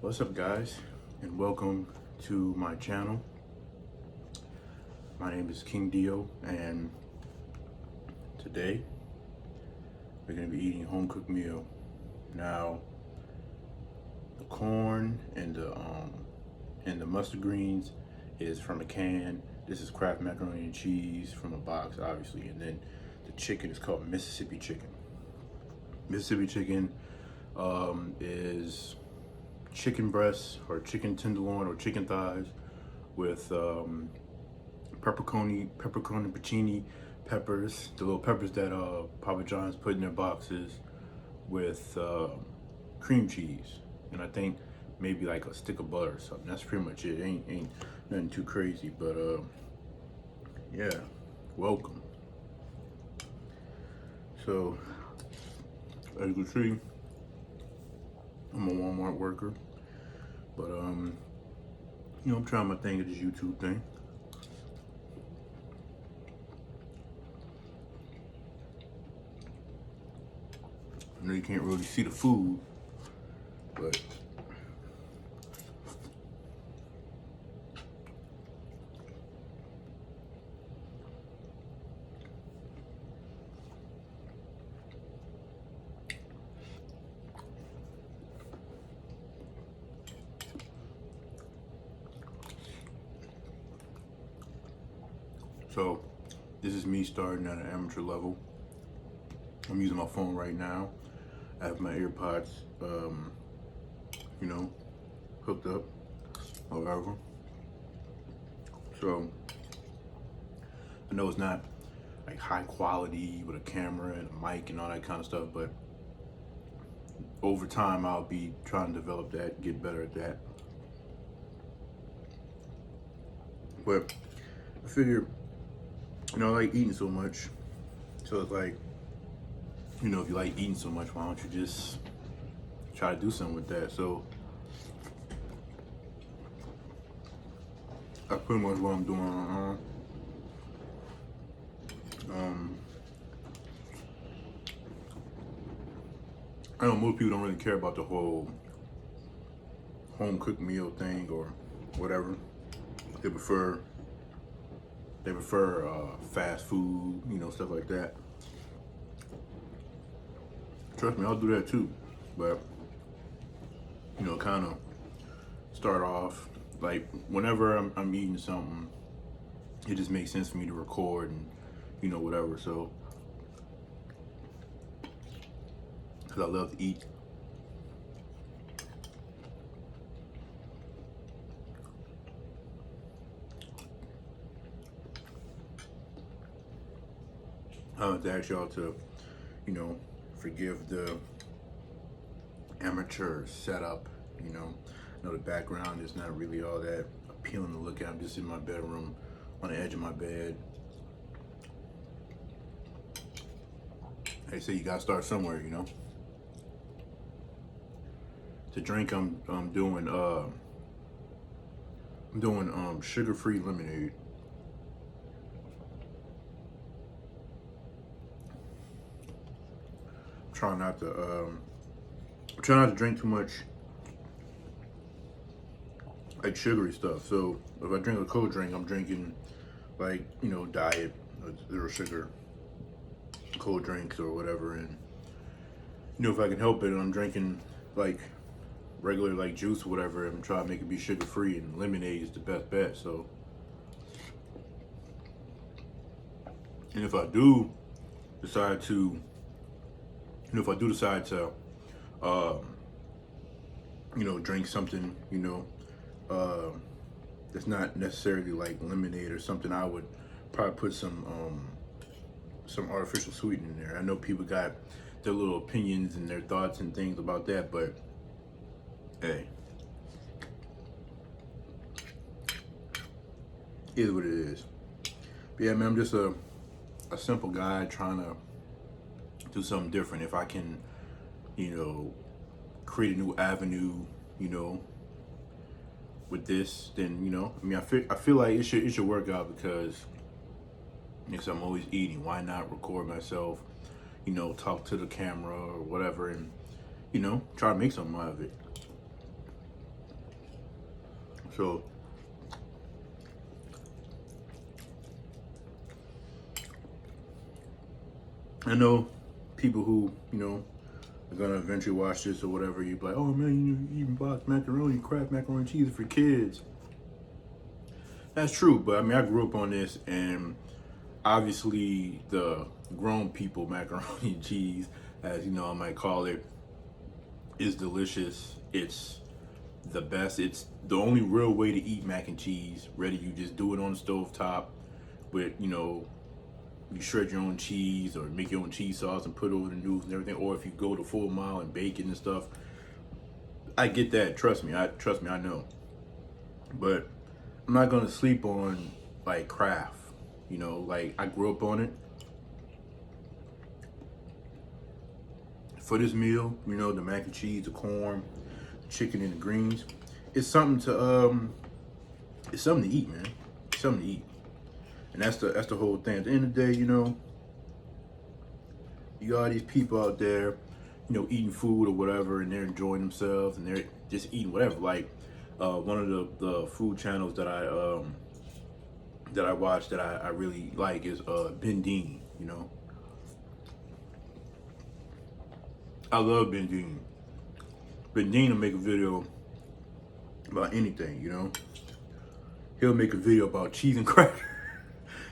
What's up, guys, and welcome to my channel. My name is King Dio, and today we're going to be eating home cooked meal. Now, the corn and the mustard greens is from a can. This is Kraft macaroni and cheese from a box, obviously, and then the chicken is called Mississippi chicken. Mississippi chicken is chicken breasts or chicken tenderloin or chicken thighs with pepperoni, pacini peppers, the little peppers that Papa John's put in their boxes, with cream cheese, and I think maybe like a stick of butter or something. That's pretty much it. Ain't nothing too crazy, but yeah, welcome. So as you can see, I'm a Walmart worker, but I'm trying my thing at this YouTube thing. I know you can't really see the food, but so this is me starting at an amateur level. I'm using my phone right now. I have my AirPods, hooked up, however. So I know it's not like high quality with a camera and a mic and all that kind of stuff, but over time I'll be trying to develop that, get better at that. But I figure, I like eating so much, so it's like, if you like eating so much, why don't you just try to do something with that? So that's pretty much what I'm doing. I know most people don't really care about the whole home cooked meal thing or whatever. They prefer fast food, stuff like that. Trust me, I'll do that too. But kind of start off like whenever I'm eating something, it just makes sense for me to record and whatever. So, because I love to eat. I want to ask y'all to, forgive the amateur setup. I know the background is not really all that appealing to look at. I'm just in my bedroom on the edge of my bed. They say you gotta start somewhere, To drink, I'm doing sugar-free lemonade. Try not to drink too much like sugary stuff. So if I drink a cold drink, I'm drinking like diet, zero sugar cold drinks or whatever. And if I can help it, I'm drinking like regular like juice or whatever. I'm trying to make it be sugar free, and lemonade is the best bet. So, and if I do decide to drink something, that's not necessarily like lemonade or something, I would probably put some artificial sweetener in there. I know people got their little opinions and their thoughts and things about that, but hey, it is what it is. But yeah, man, I'm just a simple guy trying to do something different. If I can, create a new avenue, with this, then I feel like it should work out, because I'm always eating. Why not record myself, talk to the camera or whatever, and try to make something out of it. So I know people who, you know, are gonna eventually watch this or whatever. You be like, oh man, you eating box macaroni, Kraft macaroni and cheese for kids. That's true, but I mean, I grew up on this, and obviously the grown people macaroni and cheese, as you know, I might call it, is delicious. It's the best. It's the only real way to eat mac and cheese. Whether you just do it on the stove top with, you know, you shred your own cheese or make your own cheese sauce and put it over the noodles and everything, or if you go the full mile and bake it and stuff. I get that. Trust me. I know. But I'm not gonna sleep on like Kraft. You know, like I grew up on it. For this meal, you know, the mac and cheese, the corn, chicken and the greens. It's something to eat, man. It's something to eat. And that's the whole thing. At the end of the day, you know, you got all these people out there, you know, eating food or whatever, and they're enjoying themselves and they're just eating whatever. Like one of the food channels that I watch that I really like is Ben Dean, you know. I love Ben Dean. Ben Dean will make a video about anything, you know. He'll make a video about cheese and crackers.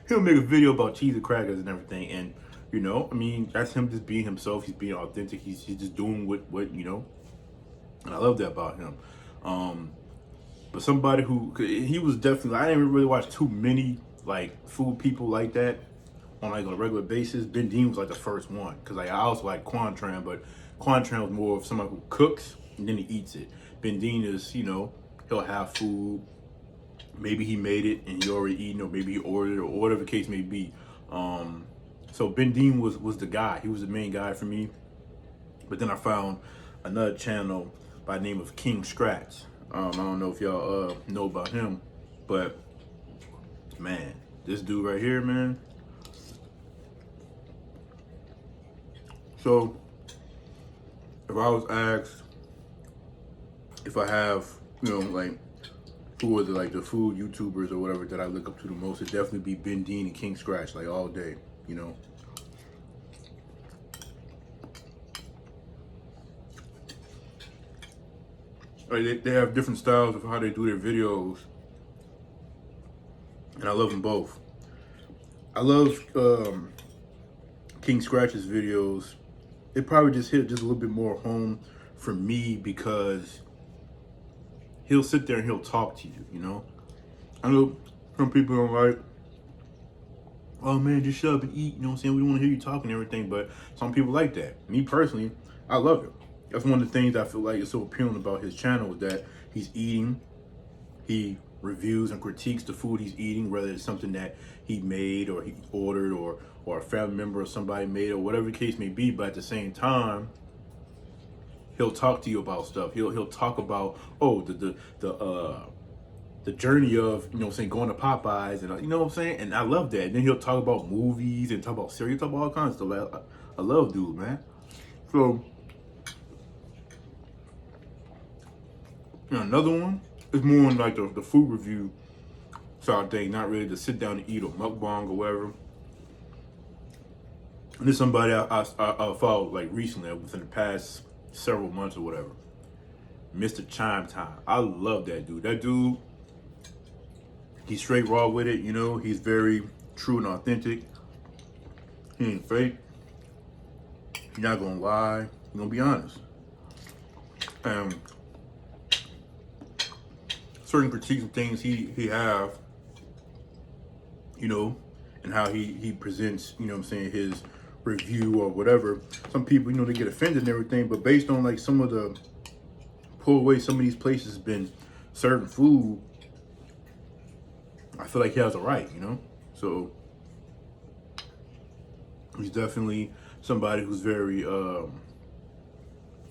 He'll make a video about cheese and crackers and everything. And, you know, I mean, that's him just being himself. He's being authentic. He's just doing what you know. And I love that about him. But somebody who, he was definitely, I didn't really watch too many, like, food people like that on, like, a regular basis. Ben Dean was, like, the first one. Because, like, I also like Quantran, but Quantran was more of somebody who cooks and then he eats it. Ben Dean is, you know, he'll have food. Maybe he made it and he already eaten, or maybe he ordered it, or whatever the case may be. So Ben Dean was the guy. He was the main guy for me. But then I found another channel by the name of King Scratch. I don't know if y'all know about him, but man, this dude right here, man. So if I was asked if I have, you know, like, who are the food YouTubers or whatever that I look up to the most, it'd definitely be Ben Dean and King Scratch, like all day, you know. Like they have different styles of how they do their videos, and I love them both. I love King Scratch's videos. It probably just hit just a little bit more home for me because he'll sit there and he'll talk to you, you know. I know some people don't like, oh man, just shut up and eat, you know what I'm saying? We don't want to hear you talking and everything, but some people like that. Me personally, I love it. That's one of the things I feel like is so appealing about his channel, is that he's eating, he reviews and critiques the food he's eating, whether it's something that he made or he ordered or a family member or somebody made or whatever the case may be, but at the same time, he'll talk to you about stuff. He'll talk about, oh, the journey of, you know what I'm saying, going to Popeyes, and you know what I'm saying? And I love that. And then he'll talk about movies and talk about series, talk about all kinds of stuff. I love dude, man. So, you know, another one is more on like the food review side of thing, not really to sit down and eat or mukbang or whatever. And this is somebody I followed like recently, within the past several months or whatever. Mr. Chime Time. I love that dude. That dude, he's straight raw with it, you know. He's very true and authentic. He ain't fake. He's not gonna lie. He's gonna be honest. Certain critiques and things he have, you know, and how he presents, you know what I'm saying, his review or whatever. Some people, you know, they get offended and everything, but based on like some of the poor way some of these places have been serving food, I feel like he has a right, you know. So he's definitely somebody who's very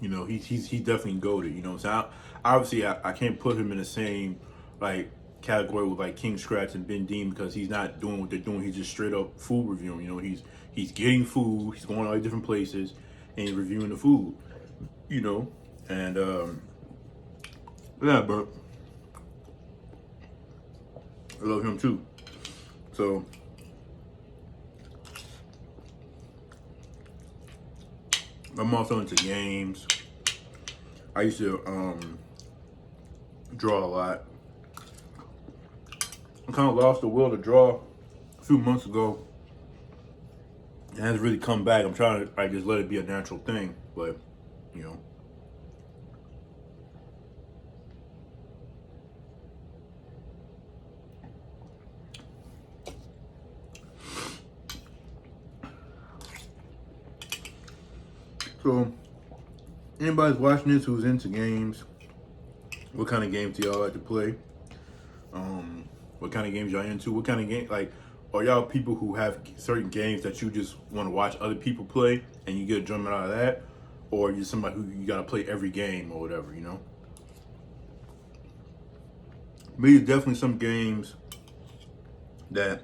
you know, he's definitely goated, you know. So obviously I can't put him in the same like category with like King Scratch and Ben Dean, because he's not doing what they're doing. He's just straight up food reviewing, you know. He's getting food, he's going all these different places and he's reviewing the food, you know. And yeah, but I love him too. So I'm also into games. I used to draw a lot. I kind of lost the will to draw a few months ago. It hasn't really come back. I'm trying to just let it be a natural thing, but you know. So anybody's watching this who's into games, what kind of games do y'all like to play? What kind of games y'all into? What kind of game, like, are y'all people who have certain games that you just want to watch other people play and you get enjoyment out of that? Or are you somebody who you got to play every game or whatever, you know? Me, it's definitely some games that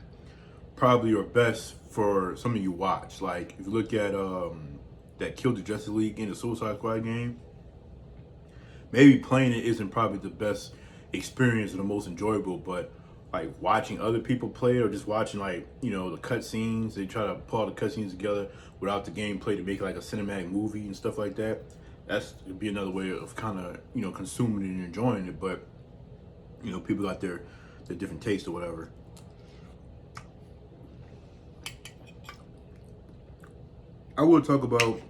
probably are best for something you watch. Like, if you look at that Kill the Justice League and the Suicide Squad game, maybe playing it isn't probably the best experience or the most enjoyable, but like watching other people play it or just watching, like, you know, the cutscenes, they try to pull all the cutscenes together without the gameplay to make like a cinematic movie and stuff like that. That's would be another way of kind of, you know, consuming it and enjoying it. But you know, people got their different tastes or whatever. I will talk about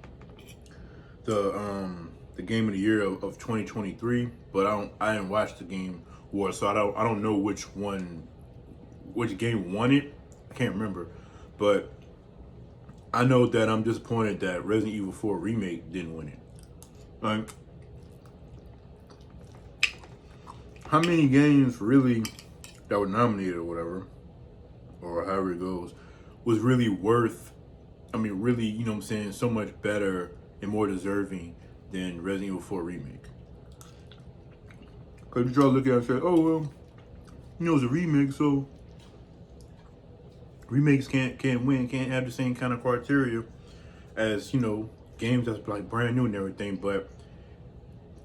the game of the year of 2023, but I didn't watch the game war, so I don't know which game won it. I can't remember, but I know that I'm disappointed that Resident Evil 4 remake didn't win it. Like, how many games really that were nominated or whatever, or however it goes, was really worth, I mean, really, you know what I'm saying, so much better and more deserving than Resident Evil 4 remake? Because you try to look at it and say, oh, well, you know, it's a remake, so remakes can't win, can't have the same kind of criteria as, you know, games that's like brand new and everything. But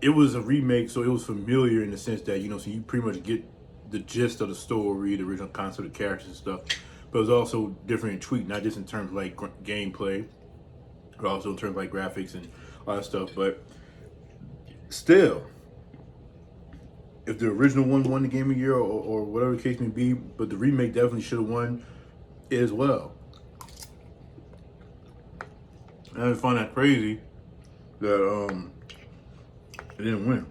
it was a remake, so it was familiar in the sense that, you know, so you pretty much get the gist of the story, the original concept of characters and stuff. But it was also different and tweaked, not just in terms of like gameplay, but also in terms of like graphics and all that stuff. But still, if the original one won the game of the year or whatever the case may be, but the remake definitely should have won it as well. And I just find that crazy that it didn't win.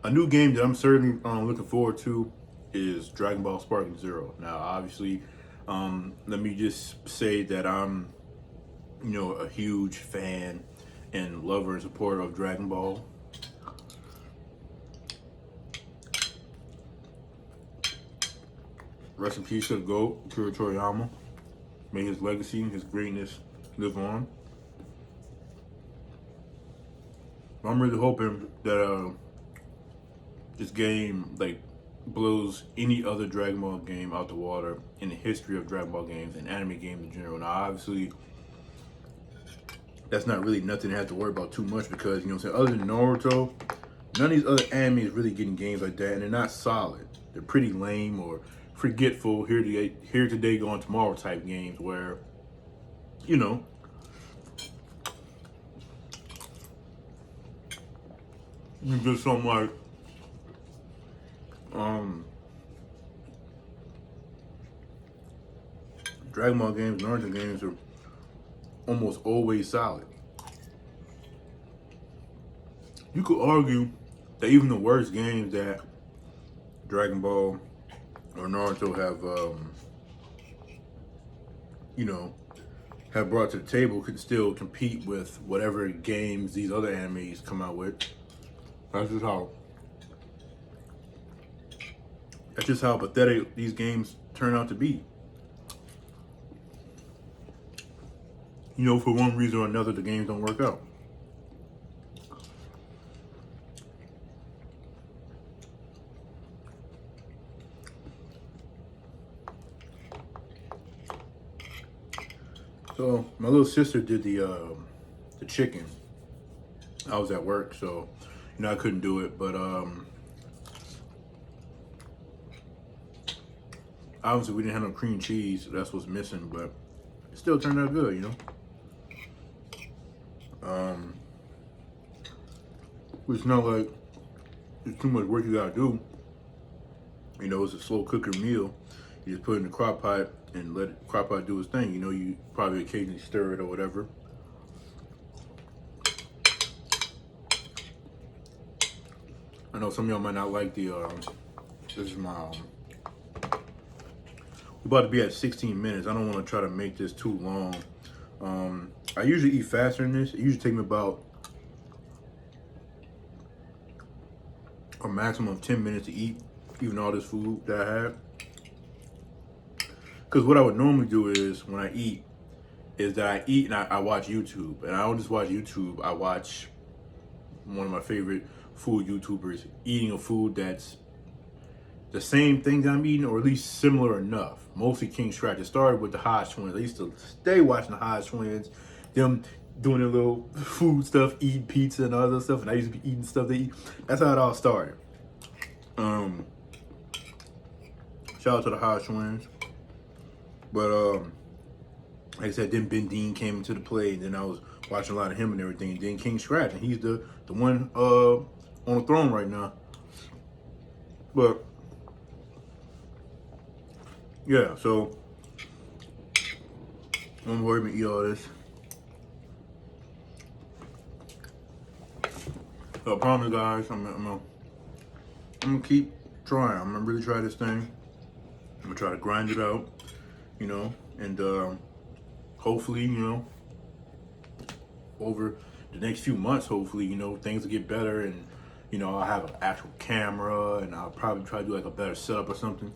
A new game that I'm certainly looking forward to is Dragon Ball Sparking Zero. Now, obviously, let me just say that I'm, you know, a huge fan and lover and supporter of Dragon Ball. Rest in peace to the GOAT, Akira Toriyama. May his legacy and his greatness live on. I'm really hoping that this game like blows any other Dragon Ball game out the water in the history of Dragon Ball games and anime games in general. Now, obviously, that's not really nothing to have to worry about too much because, you know what I'm saying, other than Naruto, none of these other anime is really getting games like that, and they're not solid. They're pretty lame or forgetful, here today, gone tomorrow type games where, you know, you get something like Dragon Ball games, Naruto games are almost always solid. You could argue that even the worst games that Dragon Ball or Naruto have, you know, have brought to the table could still compete with whatever games these other animes come out with. That's just how pathetic these games turn out to be. You know, for one reason or another, the games don't work out. So my little sister did the chicken. I was at work, so you know, I couldn't do it, but obviously we didn't have no cream cheese, so that's what's missing, but it still turned out good, you know. It's not like it's too much work you gotta do. You know, it's a slow cooker meal. You just put it in the crock pot and let the crock pot do its thing. You know, you probably occasionally stir it or whatever. I know some of y'all might not like the, this is my, we're about to be at 16 minutes. I don't want to try to make this too long. I usually eat faster than this. It usually takes me about a maximum of 10 minutes to eat, even all this food that I have. Because what I would normally do is, when I eat, is that I eat and I watch YouTube. And I don't just watch YouTube, I watch one of my favorite food YouTubers eating a food that's the same thing that I'm eating, or at least similar enough. Mostly King Scratch. It started with the Hodge Twins. I used to stay watching the Hodge Twins, them doing their little food stuff, eating pizza and other stuff, and I used to be eating stuff they eat. That's how it all started. Shout out to the Hodge Twins. But like I said, then Ben Dean came into the play, and then I was watching a lot of him and everything. And then King Scratch, and he's the one on the throne right now. But yeah, so I'm gonna worry to eat all this. So I promise, guys, I'm gonna keep trying. I'm gonna really try this thing. I'm gonna try to grind it out, you know, and hopefully, you know, over the next few months, hopefully, you know, things will get better, and you know, I'll have an actual camera, and I'll probably try to do like a better setup or something.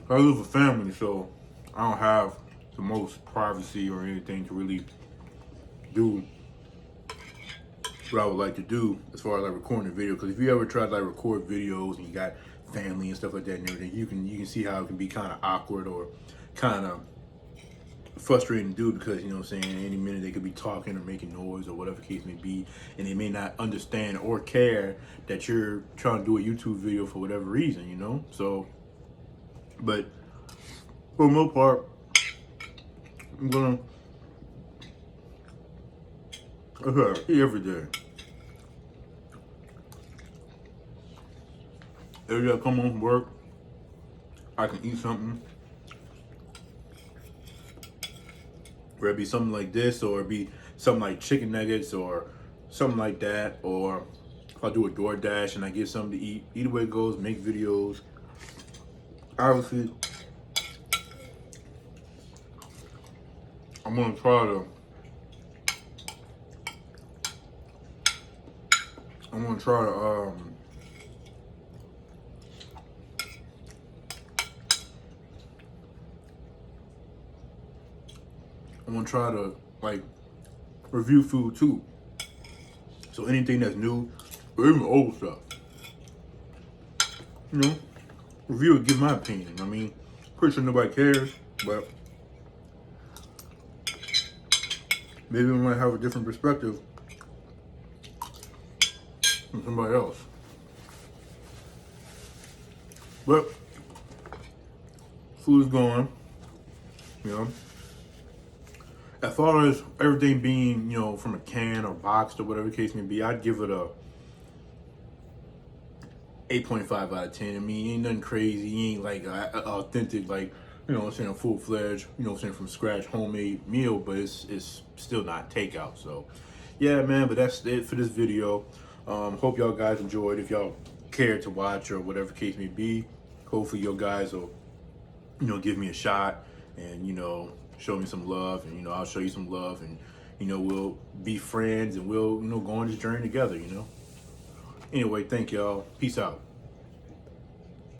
I live with family, so I don't have the most privacy or anything to really do what I would like to do as far as like recording a video. Because if you ever try to like record videos and you got family and stuff like that and everything, you can see how it can be kind of awkward or kind of frustrating to do, because, you know what I'm saying, any minute they could be talking or making noise or whatever the case may be, and they may not understand or care that you're trying to do a YouTube video for whatever reason, you know. So, but for the most part, I'm gonna eat every day. Every day I come home from work, I can eat something. Whether it be something like this, or it be something like chicken nuggets or something like that, or if I do a DoorDash and I get something to eat. Either way it goes, make videos. Obviously, I'm gonna try to I'm gonna try to like review food too. So anything that's new, or even old stuff, you know, review it, give my opinion. I mean, pretty sure nobody cares, but maybe we might have a different perspective from somebody else. But food is gone, you know. As far as everything being, you know, from a can or boxed or whatever the case may be, I'd give it a 8.5 out of 10. I mean, ain't nothing crazy. Ain't like an authentic, like, you know what I'm saying, a full-fledged, you know what I'm saying, from scratch homemade meal, but it's still not takeout. So yeah, man, but that's it for this video. Hope y'all guys enjoyed. If y'all care to watch or whatever the case may be, hopefully you guys will, you know, give me a shot and, you know, show me some love, and, you know, I'll show you some love, and, you know, we'll be friends, and we'll, you know, go on this journey together, you know. Anyway, thank y'all. Peace out.